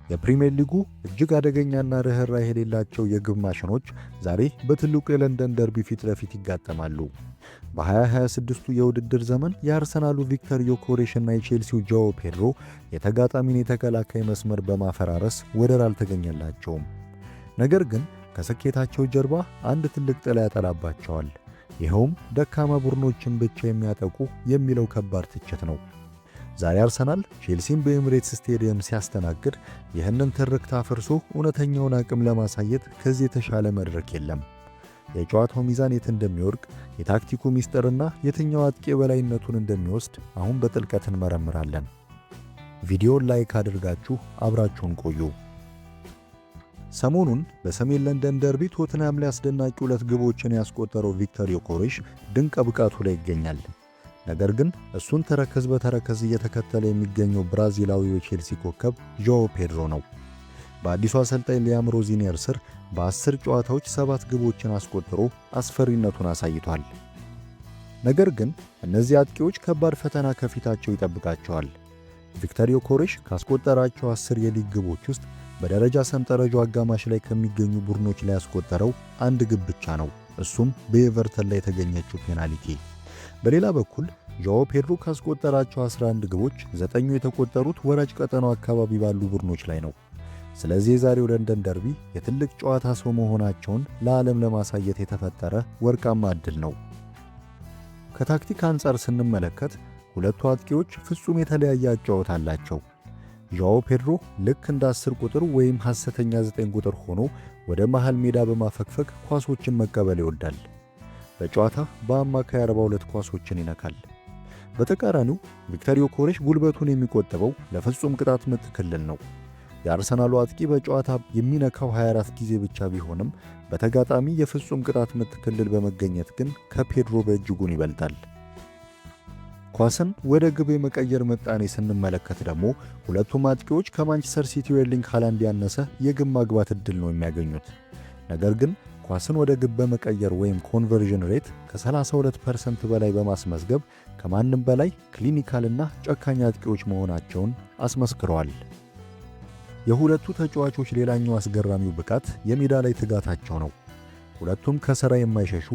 የፕሪሚየር ሊጉ እጅግ አደገኛና ርህራሄ የሌላቸው የግብ ማሽኖች ዛሬ በትልቁ የለንደን ደርቢ ፊት ለፊት ይጋጠማሉ። በ2026ቱ የውድድር ዘመን የአርሰናሉ ቪክተር ዮኬሬሽ እና የቼልሲው ጆኦ ፔድሮ የተጋጣሚን የተከላካይ መስመር በማፈራረስ ወደር አልተገኘላቸውም። ነገር ግን ከስኬታቸው ጀርባ አንድ ትልቅ ጥላ ያጠላባቸዋል። ይኸውም ደካማ ቡድኖችን ብቻ የሚያጠቁ የሚለው ከባድ ትችት ነው። ዛሬ አርሰናል ቼልሲን በኤምሬትስ ስቴዲየም ሲያስተናግድ ይህንን ትርክት አፍርሶ እውነተኛውን አቅም ለማሳየት ከዚህ የተሻለ መድረክ የለም። የጨዋታው ሚዛን የት እንደሚወርቅ፣ የታክቲኩ ሚስጥርና የትኛው አጥቂ የበላይነቱን እንደሚወስድ አሁን በጥልቀት እንመረምራለን። ቪዲዮውን ላይክ አድርጋችሁ አብራችሁን ቆዩ። ሰሞኑን በሰሜን ለንደን ደርቢ ቶትንሃም ላይ አስደናቂ 2 ግቦችን ያስቆጠረው ቪክተር ዮኬሬሽ ድንቅ ብቃቱ ላይ ይገኛል። ነገር ግን እሱን ተረከዝ በተረከዝ እየተከተለ የሚገኘው ብራዚላዊው የቼልሲ ኮከብ ጆኦ ፔድሮ ነው። በአዲሱ አሰልጣኝ ሊያም ሮዚኒየር ስር በ10 ጨዋታዎች 7 ግቦችን አስቆጥሮ አስፈሪነቱን አሳይቷል። ነገር ግን እነዚህ አጥቂዎች ከባድ ፈተና ከፊታቸው ይጠብቃቸዋል። ቪክተር ዮኬሬሽ ካስቆጠራቸው 10 የሊግ ግቦች ውስጥ በደረጃ ሰንጠረዡ አጋማሽ ላይ ከሚገኙ ቡድኖች ላይ ያስቆጠረው 1 ግብ ብቻ ነው። እሱም በኤቨርተን ላይ የተገኘችው ፔናልቲ። በሌላ በኩል ጆኦ ፔድሮ ካስቆጠራቸው 11 ግቦች 9ኙ የተቆጠሩት ወራጅ ቀጠናው አካባቢ ባሉ ቡድኖች ላይ ነው። ስለዚህ የዛሬው ለንደን ደርቢ የትልቅ ጨዋታ ሰው መሆናቸውን ለዓለም ለማሳየት የተፈጠረ ወርቃማ ዕድል ነው። ከታክቲክ አንጻር ስንመለከት ሁለቱ አጥቂዎች ፍጹም የተለያየ አጨዋወት አላቸው። ጆኦ ፔድሮ ልክ እንደ 10 ቁጥር ወይም ሐሰተኛ 9 ቁጥር ሆኖ ወደ መሃል ሜዳ በማፈግፈግ ኳሶችን መቀበል ይወዳል። በጨዋታ በአማካይ 42 ኳሶችን ይነካል። በተቃራኒው ቪክተር ዮኬሬሽ ጉልበቱን የሚቆጥበው ለፍጹም ቅጣት ምት ክልል ነው። የአርሰናሉ አጥቂ በጨዋታ የሚነካው 24 ጊዜ ብቻ ቢሆንም በተጋጣሚ የፍጹም ቅጣት ምት ክልል በመገኘት ግን ከፔድሮ በእጅጉን ይበልጣል። ኳስን ወደ ግብ የመቀየር ምጣኔ ስንመለከት ደግሞ ሁለቱም አጥቂዎች ከማንቸስተር ሲቲው ኤርሊንግ ሃላንድ ያነሰ የግብ ማግባት ዕድል ነው የሚያገኙት። ነገር ግን ኳስን ወደ ግብ በመቀየር ወይም ኮንቨርዥን ሬት ከ32% በላይ በማስመዝገብ ከማንም በላይ ክሊኒካልና ጨካኝ አጥቂዎች መሆናቸውን አስመስክረዋል። የሁለቱ ተጫዋቾች ሌላኛው አስገራሚው ብቃት የሜዳ ላይ ትጋታቸው ነው። ሁለቱም ከሥራ የማይሸሹ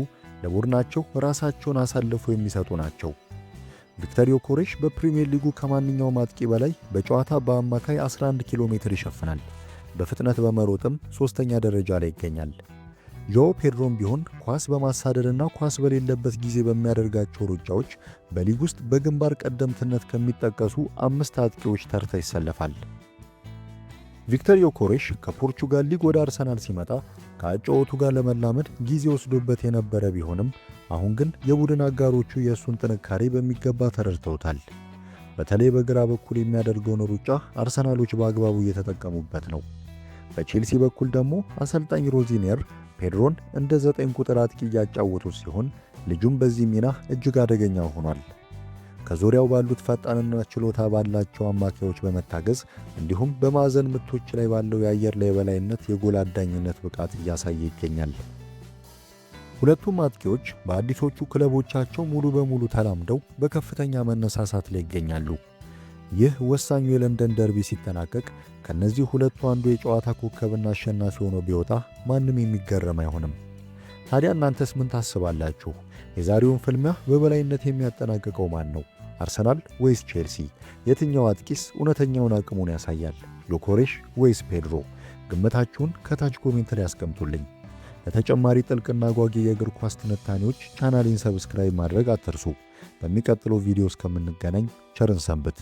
ለቡድናቸው ራሳቸውን አሳልፈው የሚሰጡ ናቸው። ቪክተር ዮኬሬሽ በፕሪሚየር ሊጉ ከማንኛውም አጥቂ በላይ በጨዋታ በአማካይ 11 ኪሎ ሜትር ይሸፍናል። በፍጥነት በመሮጥም 3ኛ ደረጃ ላይ ይገኛል። ጆኦ ፔድሮም ቢሆን ኳስ በማሳደድና ኳስ በሌለበት ጊዜ በሚያደርጋቸው ሩጫዎች በሊግ ውስጥ በግንባር ቀደምትነት ከሚጠቀሱ 5 አጥቂዎች ተርታ ይሰለፋል። ቪክተር ዮኬሬሽ ከፖርቹጋል ሊግ ወደ አርሰናል ሲመጣ ከአጨዋወቱ ጋር ለመላመድ ጊዜ ወስዶበት የነበረ ቢሆንም አሁን ግን የቡድን አጋሮቹ የእሱን ጥንካሬ በሚገባ ተረድተውታል። በተለይ በግራ በኩል የሚያደርገውን ሩጫ አርሰናሎች በአግባቡ እየተጠቀሙበት ነው። በቼልሲ በኩል ደግሞ አሰልጣኝ ሮዚኒየር ፔድሮን እንደ 9 ቁጥር አጥቂ እያጫወቱት ሲሆን ልጁም በዚህ ሚና እጅግ አደገኛ ሆኗል። ከዙሪያው ባሉት ፈጣንና ችሎታ ባላቸው አማካዮች በመታገዝ እንዲሁም በማዕዘን ምቶች ላይ ባለው የአየር ላይ የበላይነት የጎል አዳኝነት ብቃት እያሳየ ይገኛል። ሁለቱም አጥቂዎች በአዲሶቹ ክለቦቻቸው ሙሉ በሙሉ ተላምደው በከፍተኛ መነሳሳት ላይ ይገኛሉ። ይህ ወሳኙ የለንደን ደርቢ ሲጠናቀቅ ከነዚህ ሁለቱ አንዱ የጨዋታ ኮከብና አሸናፊ ሆኖ ቢወጣ ማንም የሚገረም አይሆንም። ታዲያ እናንተስ ምን ታስባላችሁ? የዛሬውን ፍልሚያ በበላይነት የሚያጠናቅቀው ማን ነው? አርሰናል ወይስ ቼልሲ? የትኛው አጥቂስ እውነተኛውን አቅሙን ያሳያል? ዮኬሬሽ ወይስ ፔድሮ? ግምታችሁን ከታች ኮሜንት ላይ ያስቀምጡልኝ። ለተጨማሪ ጥልቅና ጓጊ የእግር ኳስ ትንታኔዎች ቻናሌን ሰብስክራይብ ማድረግ አትርሱ። በሚቀጥለው ቪዲዮ እስከምንገናኝ ቸርን ሰንብት።